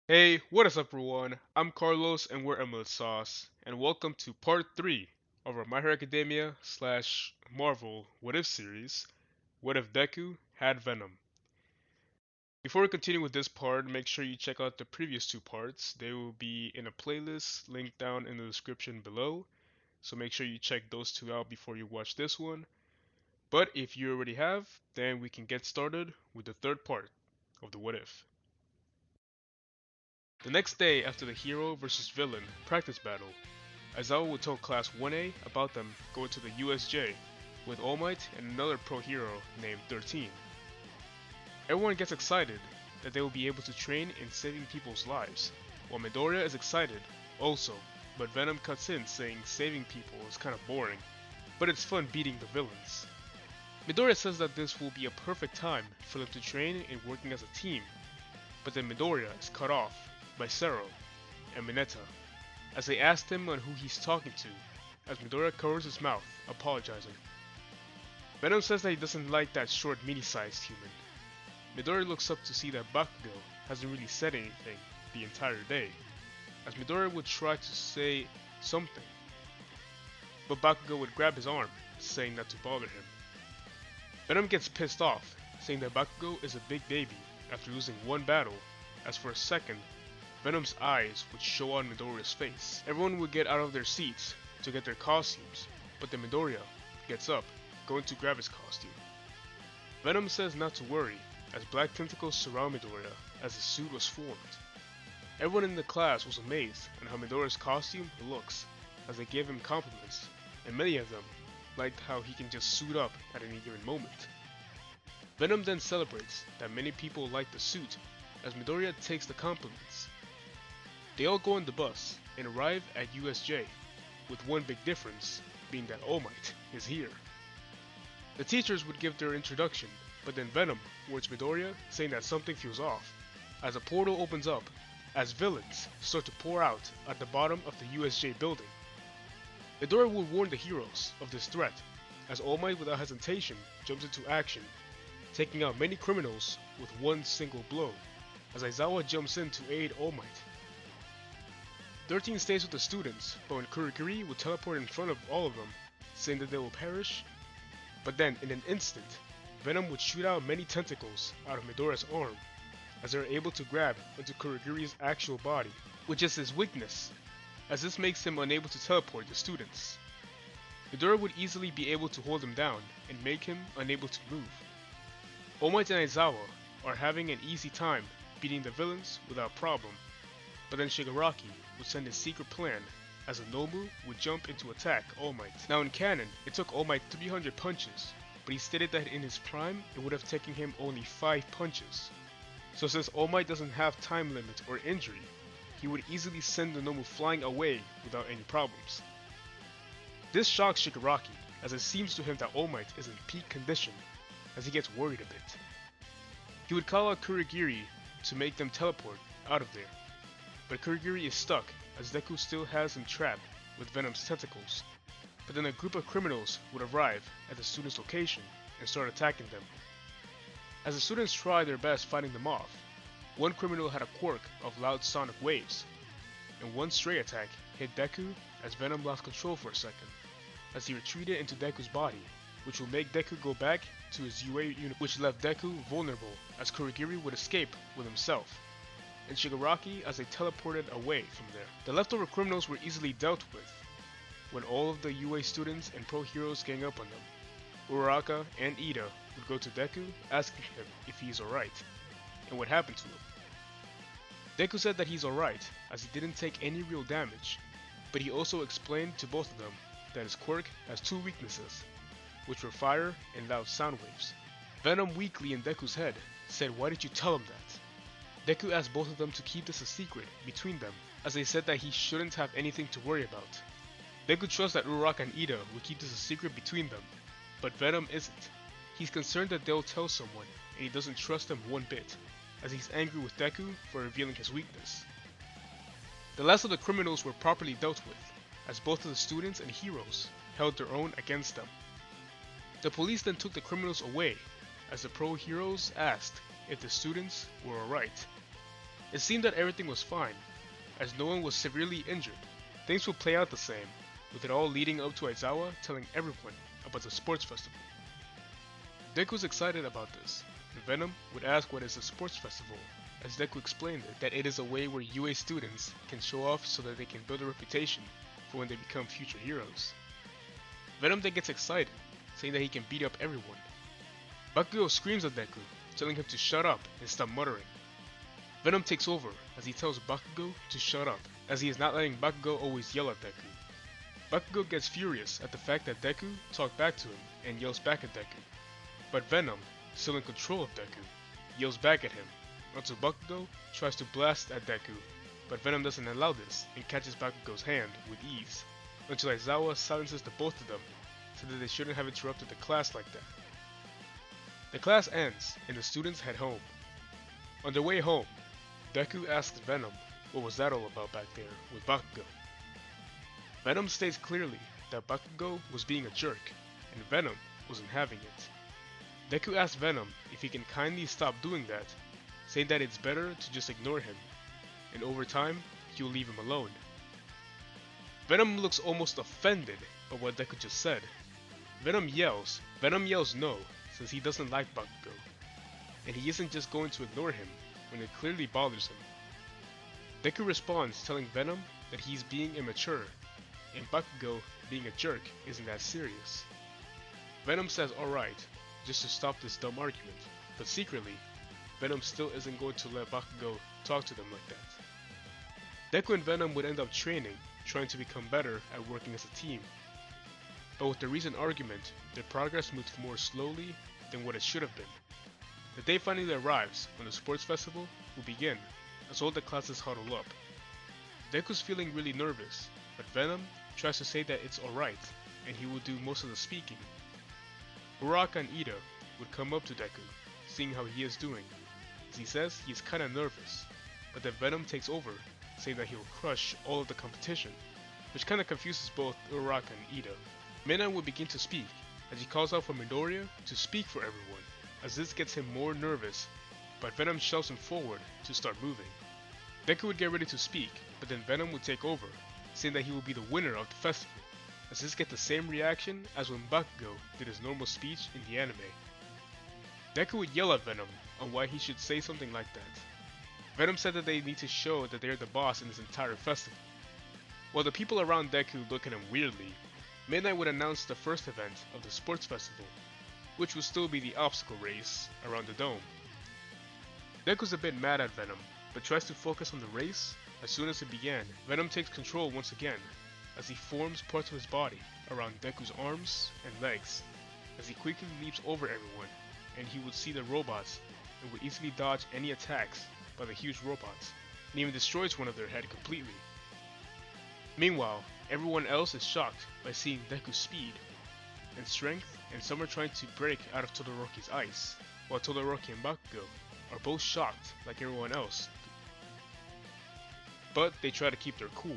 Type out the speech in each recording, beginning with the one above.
Hey, what is up everyone? I'm Carlos and we're Emerald Sauce, and welcome to part 3 of our My Hero Academia slash Marvel What If series, What If Deku Had Venom. Before we continue with this part, make sure you check out the previous two parts. They will be in a playlist linked down in the description below, so make sure you check those two out before you watch this one. But if you already have, then we can get started with the third part of the What If. The next day after the hero versus villain practice battle, Aizawa would tell Class 1A about them going to the USJ with All Might and another pro hero named 13. Everyone gets excited that they will be able to train in saving people's lives, while Midoriya is excited also, but Venom cuts in saying saving people is kinda boring, but it's fun beating the villains. Midoriya says that this will be a perfect time for them to train in working as a team, but then Midoriya is cut off by Zero and Mineta as they asked him on who he's talking to, as Midoriya covers his mouth, apologizing. Venom says that he doesn't like that short mini-sized human. Midoriya looks up to see that Bakugo hasn't really said anything the entire day, as Midoriya would try to say something, but Bakugo would grab his arm, saying not to bother him. Venom gets pissed off, saying that Bakugo is a big baby after losing one battle, as for a second, Venom's eyes would show on Midoriya's face. Everyone would get out of their seats to get their costumes, but then Midoriya gets up, going to grab his costume. Venom says not to worry, as black tentacles surround Midoriya as his suit was formed. Everyone in the class was amazed at how Midoriya's costume looks, as they gave him compliments, and many of them liked how he can just suit up at any given moment. Venom then celebrates that many people like the suit, as Midoriya takes the compliments. They all go on the bus and arrive at USJ, with one big difference being that All Might is here. The teachers would give their introduction, but then Venom warns Midoriya, saying that something feels off, as a portal opens up, as villains start to pour out at the bottom of the USJ building. Midoriya will warn the heroes of this threat, as All Might without hesitation jumps into action, taking out many criminals with one single blow, as Aizawa jumps in to aid All Might. 13 stays with the students, but when Kurogiri would teleport in front of all of them, saying that they will perish, but then in an instant, Venom would shoot out many tentacles out of Midoriya's arm, as they are able to grab into Kurogiri's actual body, which is his weakness, as this makes him unable to teleport the students. Midoriya would easily be able to hold him down and make him unable to move. All Might and Aizawa are having an easy time beating the villains without problem, but then Shigaraki would send his secret plan, as a Nomu would jump in to attack All Might. Now in canon, it took All Might 300 punches, but he stated that in his prime, it would have taken him only 5 punches. So since All Might doesn't have time limit or injury, he would easily send the Nomu flying away without any problems. This shocks Shigaraki, as it seems to him that All Might is in peak condition, as he gets worried a bit. He would call out Kurogiri to make them teleport out of there, but Kurogiri is stuck as Deku still has him trapped with Venom's tentacles. But then a group of criminals would arrive at the students' location and start attacking them. As the students try their best fighting them off, one criminal had a quirk of loud sonic waves, and one stray attack hit Deku as Venom lost control for a second, as he retreated into Deku's body, which will make Deku go back to his UA unit, which left Deku vulnerable as Kurogiri would escape with himself, and Shigaraki as they teleported away from there. The leftover criminals were easily dealt with when all of the UA students and pro heroes gang up on them. Uraraka and Ida would go to Deku asking him if he's alright and what happened to him. Deku said that he's alright as he didn't take any real damage, but he also explained to both of them that his quirk has 2 weaknesses, which were fire and loud sound waves. Venom weakly in Deku's head said, "Why did you tell him that?" Deku asked both of them to keep this a secret between them, as they said that he shouldn't have anything to worry about. Deku trusts that Uraraka and Ida will keep this a secret between them, but Venom isn't. He's concerned that they'll tell someone, and he doesn't trust them one bit, as he's angry with Deku for revealing his weakness. The last of the criminals were properly dealt with, as both of the students and heroes held their own against them. The police then took the criminals away, as the pro heroes asked if the students were alright. It seemed that everything was fine, as no one was severely injured. Things would play out the same, with it all leading up to Aizawa telling everyone about the sports festival. Deku was excited about this, and Venom would ask what is a sports festival, as Deku explained that it is a way where UA students can show off so that they can build a reputation for when they become future heroes. Venom then gets excited, saying that he can beat up everyone. Bakugo screams at Deku, telling him to shut up and stop muttering. Venom takes over as he tells Bakugo to shut up, as he is not letting Bakugo always yell at Deku. Bakugo gets furious at the fact that Deku talked back to him and yells back at Deku. But Venom, still in control of Deku, yells back at him, until Bakugo tries to blast at Deku, but Venom doesn't allow this and catches Bakugo's hand with ease, until Aizawa silences the both of them, so that they shouldn't have interrupted the class like that. The class ends and the students head home. On their way home, Deku asks Venom what was that all about back there with Bakugo. Venom states clearly that Bakugo was being a jerk, and Venom wasn't having it. Deku asks Venom if he can kindly stop doing that, saying that it's better to just ignore him, and over time, he'll leave him alone. Venom looks almost offended by what Deku just said. Venom yells no, since he doesn't like Bakugo, and he isn't just going to ignore him when it clearly bothers him. Deku responds telling Venom that he's being immature, and Bakugo being a jerk isn't that serious. Venom says alright, just to stop this dumb argument, but secretly, Venom still isn't going to let Bakugo talk to them like that. Deku and Venom would end up training, trying to become better at working as a team. But with the recent argument, their progress moved more slowly than what it should have been. The day finally arrives when the sports festival will begin, as all the classes huddle up. Deku's feeling really nervous, but Venom tries to say that it's alright, and he will do most of the speaking. Uraraka and Ida would come up to Deku, seeing how he is doing, as he says he is kinda nervous, but then Venom takes over, saying that he will crush all of the competition, which kinda confuses both Uraraka and Ida. Midnight would begin to speak, as he calls out for Midoriya to speak for everyone, as this gets him more nervous, but Venom shoves him forward to start moving. Deku would get ready to speak, but then Venom would take over, saying that he will be the winner of the festival, as this gets the same reaction as when Bakugo did his normal speech in the anime. Deku would yell at Venom on why he should say something like that. Venom said that they need to show that they are the boss in this entire festival. While the people around Deku look at him weirdly, Midnight would announce the first event of the sports festival, which would still be the obstacle race around the dome. Deku's a bit mad at Venom, but tries to focus on the race. As soon as it began, Venom takes control once again, as he forms parts of his body around Deku's arms and legs, as he quickly leaps over everyone, and he would see the robots and would easily dodge any attacks by the huge robots, and even destroys one of their head completely. Meanwhile, everyone else is shocked by seeing Deku's speed and strength, and some are trying to break out of Todoroki's ice, while Todoroki and Bakugo are both shocked like everyone else, but they try to keep their cool.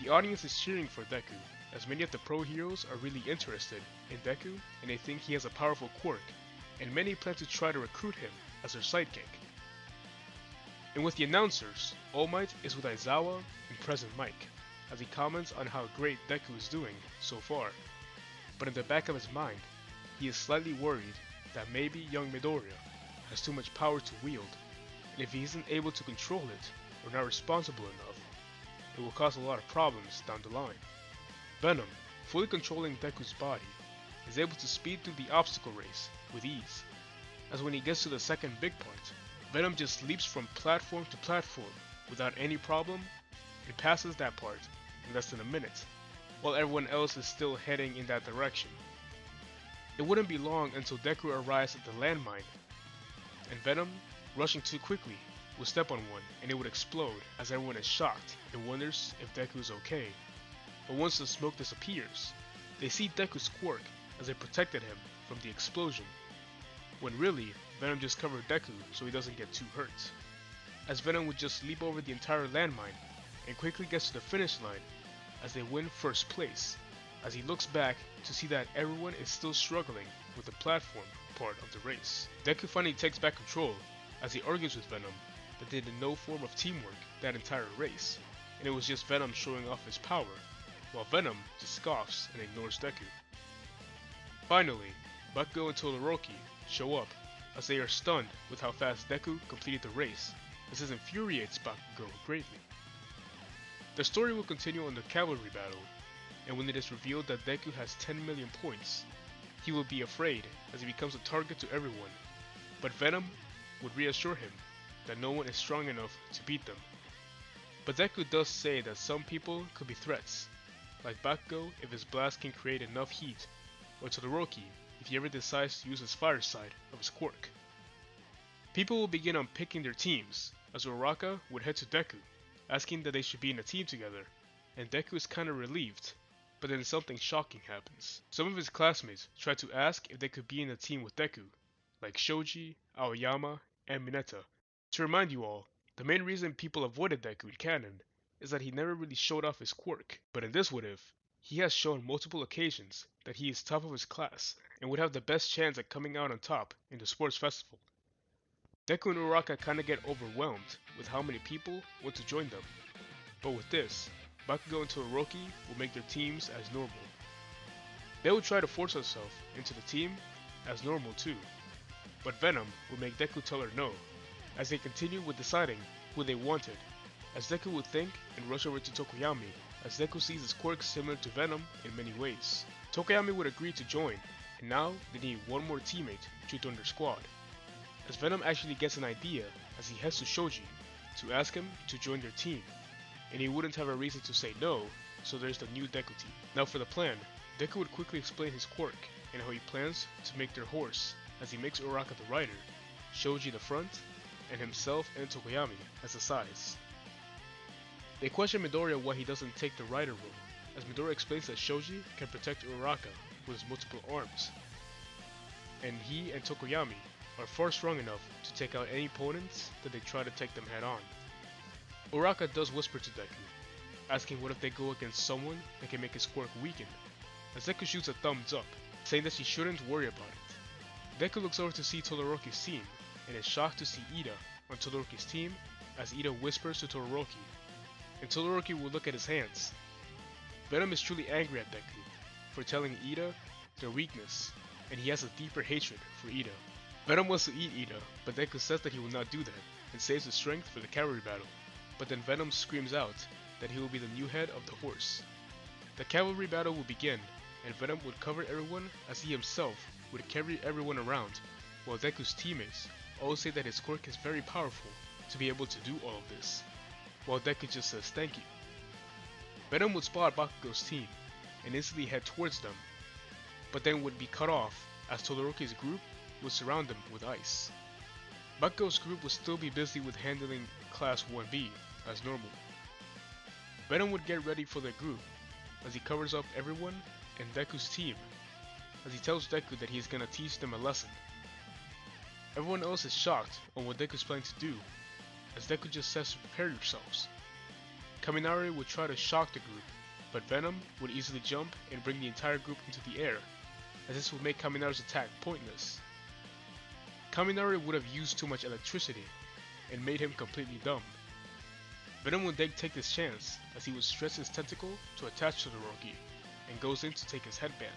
The audience is cheering for Deku, as many of the pro heroes are really interested in Deku and they think he has a powerful quirk, and many plan to try to recruit him as their sidekick. And with the announcers, All Might is with Aizawa and Present Mike, as he comments on how great Deku is doing so far. But in the back of his mind, he is slightly worried that maybe young Midoriya has too much power to wield, and if he isn't able to control it or not responsible enough, it will cause a lot of problems down the line. Venom, fully controlling Deku's body, is able to speed through the obstacle race with ease, as when he gets to the second big part, Venom just leaps from platform to platform without any problem and passes that part in less than a minute, while everyone else is still heading in that direction. It wouldn't be long until Deku arrives at the landmine, and Venom, rushing too quickly, will step on one and it would explode, as everyone is shocked and wonders if Deku is okay. But once the smoke disappears, they see Deku's quirk as it protected him from the explosion, when really Venom just covered Deku so he doesn't get too hurt, as Venom would just leap over the entire landmine and quickly gets to the finish line as they win first place, as he looks back to see that everyone is still struggling with the platform part of the race. Deku finally takes back control as he argues with Venom that did no form of teamwork that entire race, and it was just Venom showing off his power, while Venom just scoffs and ignores Deku. Finally, Bakugo and Todoroki show up as they are stunned with how fast Deku completed the race, as this infuriates Bakugo greatly. The story will continue on the Cavalry battle, and when it is revealed that Deku has 10 million points, he will be afraid as he becomes a target to everyone, but Venom would reassure him that no one is strong enough to beat them. But Deku does say that some people could be threats, like Bakugo if his blast can create enough heat, or Todoroki if he ever decides to use his fire side of his quirk. People will begin unpicking their teams, as Uraraka would head to Deku, asking that they should be in a team together, and Deku is kinda relieved, but then something shocking happens. Some of his classmates try to ask if they could be in a team with Deku, like Shoji, Aoyama, and Mineta. To remind you all, the main reason people avoided Deku in canon is that he never really showed off his quirk, but in this what if, he has shown multiple occasions that he is top of his class and would have the best chance at coming out on top in the sports festival. Deku and Uraraka kinda get overwhelmed with how many people want to join them, but with this, Bakugo and Todoroki will make their teams as normal. They will try to force herself into the team as normal too, but Venom will make Deku tell her no, as they continue with deciding who they wanted, as Deku would think and rush over to Tokoyami, as Deku sees his quirks similar to Venom in many ways. Tokoyami would agree to join, and now they need one more teammate to join their squad, as Venom actually gets an idea as he heads to Shoji to ask him to join their team, and he wouldn't have a reason to say no, so there's the new Deku team. Now for the plan, Deku would quickly explain his quirk and how he plans to make their horse, as he makes Uraraka the rider, Shoji the front, and himself and Tokoyami as the sides. They question Midoriya why he doesn't take the rider role, as Midoriya explains that Shoji can protect Uraraka with his multiple arms, and he and Tokoyami are far strong enough to take out any opponents that they try to take them head on. Uraraka does whisper to Deku, asking what if they go against someone that can make his quirk weaken, as Deku shoots a thumbs up, saying that she shouldn't worry about it. Deku looks over to see Todoroki's team, and is shocked to see Ida on Todoroki's team, as Ida whispers to Todoroki, and Todoroki will look at his hands. Venom is truly angry at Deku for telling Ida their weakness, and he has a deeper hatred for Ida. Venom wants to eat Ida, but Deku says that he will not do that, and saves his strength for the Cavalry battle, but then Venom screams out that he will be the new head of the horse. The Cavalry battle will begin, and Venom would cover everyone as he himself would carry everyone around, while Deku's teammates all say that his quirk is very powerful to be able to do all of this, while Deku just says thank you. Venom would spot Bakugo's team and instantly head towards them, but then would be cut off as Todoroki's group would surround them with ice. Bakugo's group would still be busy with handling Class 1B as normal. Venom would get ready for their group as he covers up everyone and Deku's team, as he tells Deku that he is gonna teach them a lesson. Everyone else is shocked on what Deku is planning to do, as Deku just says to prepare yourselves. Kaminari would try to shock the group, but Venom would easily jump and bring the entire group into the air, as this would make Kaminari's attack pointless. Kaminari would have used too much electricity and made him completely dumb. Venom would then take this chance as he would stretch his tentacle to attach to Todoroki and goes in to take his headband,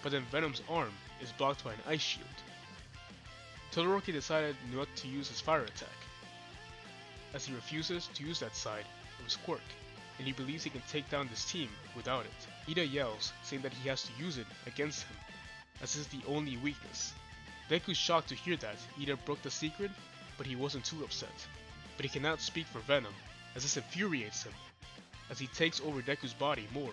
but then Venom's arm is blocked by an ice shield. Todoroki decided not to use his fire attack, as he refuses to use that side of his quirk, and he believes he can take down this team without it. Ida yells, saying that he has to use it against him, as this is the only weakness. Deku's shocked to hear that Ida broke the secret, but he wasn't too upset. But he cannot speak for Venom, as this infuriates him, as he takes over Deku's body more,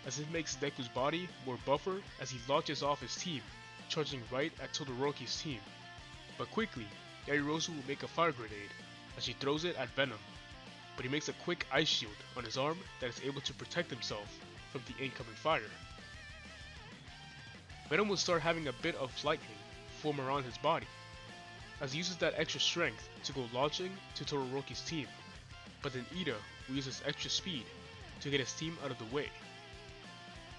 as it makes Deku's body more buffer as he launches off his team, charging right at Todoroki's team. But quickly, Yairozu will make a fire grenade as she throws it at Venom, but he makes a quick ice shield on his arm that is able to protect himself from the incoming fire. Venom will start having a bit of lightning form around his body, as he uses that extra strength to go launching to Todoroki's team, but then Ida will use his extra speed to get his team out of the way.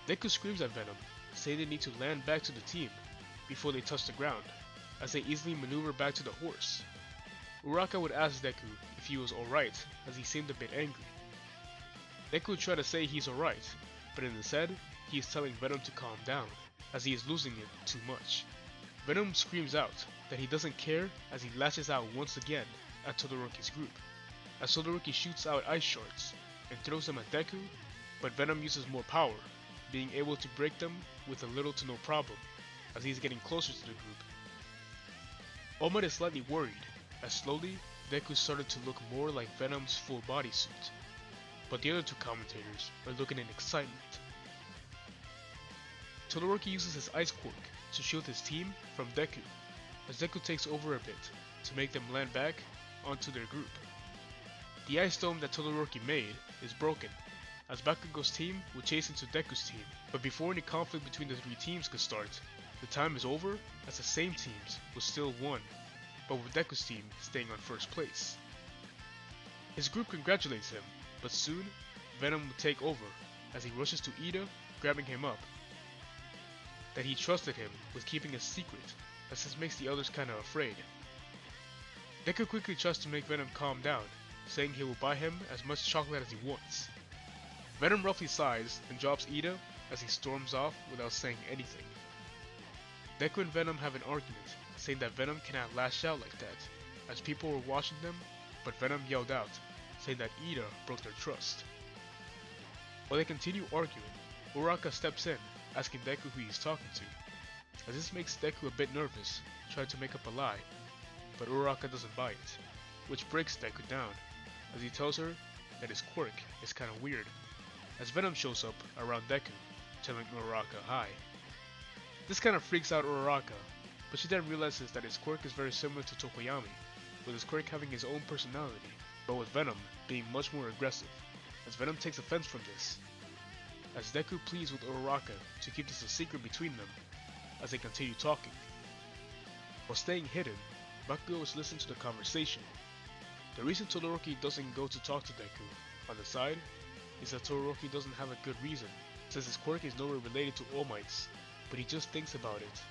Deku screams at Venom, saying they need to land back to the team before they touch the ground, as they easily maneuver back to the horse. Uraka would ask Deku if he was alright, as he seemed a bit angry. Deku would try to say he's alright, but instead, he is telling Venom to calm down, as he is losing it too much. Venom screams out that he doesn't care as he lashes out once again at Todoroki's group, as Todoroki shoots out ice shards and throws them at Deku, but Venom uses more power, being able to break them with a little to no problem, as he is getting closer to the group. All Might is slightly worried, as slowly Deku started to look more like Venom's full bodysuit, but the other two commentators are looking in excitement. Todoroki uses his ice quirk to shield his team from Deku, as Deku takes over a bit to make them land back onto their group. The ice dome that Todoroki made is broken, as Bakugo's team would chase into Deku's team, but before any conflict between the three teams could start, the time is over as the same teams will still won, but with Deku's team staying on first place. His group congratulates him, but soon Venom will take over as he rushes to Ida, grabbing him up. That he trusted him with keeping a secret, as this makes the others kinda afraid. Deku quickly tries to make Venom calm down, saying he will buy him as much chocolate as he wants. Venom roughly sighs and drops Ida as he storms off without saying anything. Deku and Venom have an argument, saying that Venom cannot lash out like that, as people were watching them, but Venom yelled out, saying that Ida broke their trust. While they continue arguing, Uraka steps in, asking Deku who he is talking to, as this makes Deku a bit nervous, trying to make up a lie, but Uraka doesn't buy it, which breaks Deku down, as he tells her that his quirk is kinda weird, as Venom shows up around Deku, telling Uraka hi. This kinda freaks out Uraka, but she then realizes that his quirk is very similar to Tokoyami, with his quirk having his own personality, but with Venom being much more aggressive, as Venom takes offense from this, as Deku pleads with Uraka to keep this a secret between them as they continue talking. While staying hidden, Bakugo is listening to the conversation. The reason Todoroki doesn't go to talk to Deku on the side is that Todoroki doesn't have a good reason, since his quirk is nowhere related to All Might's, but he just thinks about it,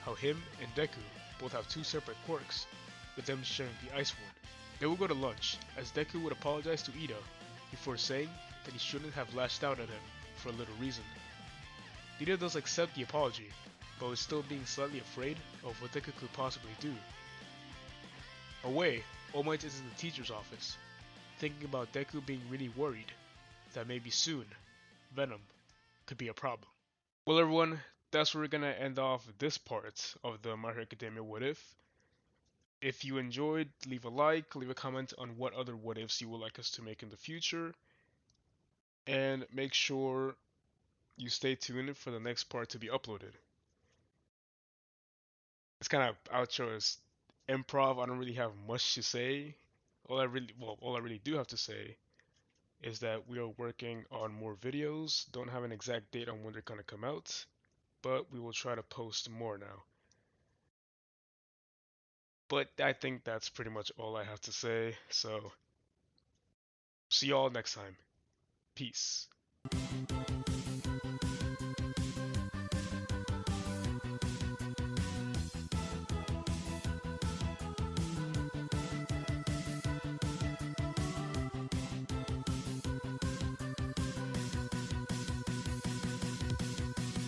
how him and Deku both have two separate quirks, with them sharing the ice one. They will go to lunch, as Deku would apologize to Ida before saying that he shouldn't have lashed out at him for a little reason. Ida does accept the apology, but is still being slightly afraid of what Deku could possibly do. Away, All Might is in the teacher's office, thinking about Deku being really worried that maybe soon, Venom could be a problem. Well everyone, that's where we're gonna end off this part of the My Hero Academia What If. If you enjoyed, leave a like, leave a comment on what other what ifs you would like us to make in the future, and make sure you stay tuned for the next part to be uploaded. It's kind of outro is improv. I don't really have much to say. All I really do have to say is that we are working on more videos. Don't have an exact date on when they're gonna come out, but we will try to post more now. But I think that's pretty much all I have to say. So see y'all next time. Peace.